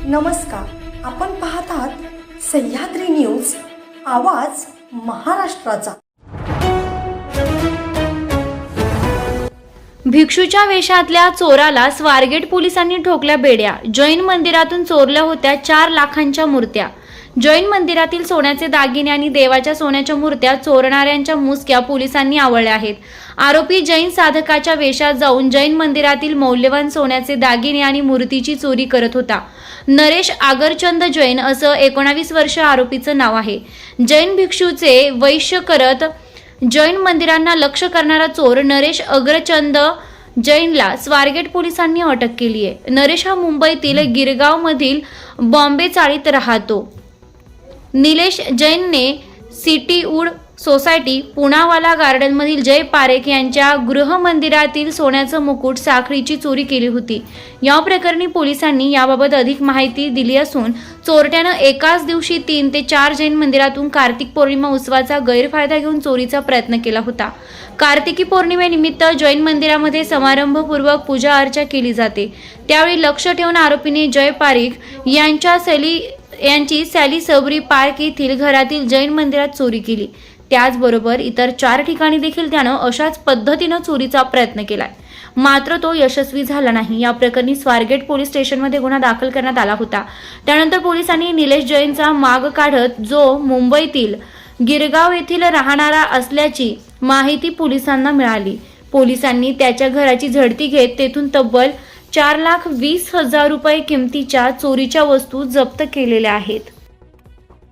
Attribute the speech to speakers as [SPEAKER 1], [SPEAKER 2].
[SPEAKER 1] नमस्कार, आपण पाहत आहात सह्याद्री न्यूज, आवाज महाराष्ट्राचा।
[SPEAKER 2] भिक्षूच्या वेशातल्या चोराला स्वारगेट पोलिसांनी ठोकल्या बेड्या। जैन मंदिरातून चोरल्या होत्या 4 लाखांच्या मूर्त्या। जैन मंदिरातील सोन्याचे दागिने आणि देवाच्या सोन्याच्या मूर्त्या चोरणाऱ्यांच्या मुसक्या पोलिसांनी आवळल्या आहेत। आरोपी जैन साधकाच्या वेशात जाऊन जैन मंदिरातील मौल्यवान सोन्याचे दागिने आणि मूर्तीची चोरी करत होता। नरेश आगरचंद जैन असं 19 वर्ष आरोपीचं नाव आहे। जैन भिक्षूचे वैश्य करत जैन मंदिरांना लक्ष्य करणारा चोर नरेश अग्रचंद जैनला स्वारगेट पोलिसांनी अटक केली आहे। नरेश हा मुंबईतील गिरगाव मधील बॉम्बे चाळीत राहतो। निलेश जैनने city wood society Poonawala garden मधील जय पारेख यांच्या गृहमंदिरातील सोन्याचं मुकुट साखळीची चोरी केली होती। या प्रकरणी पोलिसांनी याबाबत अधिक माहिती दिली असून चोरट्यानं एकाच दिवशी 3 ते 4 जैन मंदिरातून कार्तिक पौर्णिमा उत्सवाचा गैरफायदा घेऊन चोरीचा प्रयत्न केला होता। कार्तिकी पौर्णिमेनिमित्त जैन मंदिरामध्ये समारंभपूर्वक पूजा अर्चा केली जाते। त्यावेळी लक्ष ठेवून आरोपीने जय पारेख यांची सॅली सबरी पार्क येथील घरातील जैन मंदिरात चोरी केली। त्याचबरोबर इतर 4 ठिकाणी देखील त्यानं अशाच पद्धतीनं चोरीचा प्रयत्न केलाय, मात्र तो यशस्वी झाला नाही। या प्रकरणी स्वारगेट पोलीस स्टेशनमध्ये गुन्हा दाखल करण्यात आला होता। त्यानंतर पोलिसांनी निलेश जैनचा माग काढत जो मुंबईतील गिरगाव येथील राहणारा असल्याची माहिती पोलिसांना मिळाली। पोलिसांनी त्याच्या घराची झडती घेत तेथून तब्बल 4,20,000 रुपये किमतीच्या चोरीच्या वस्तू जप्त केलेल्या आहेत।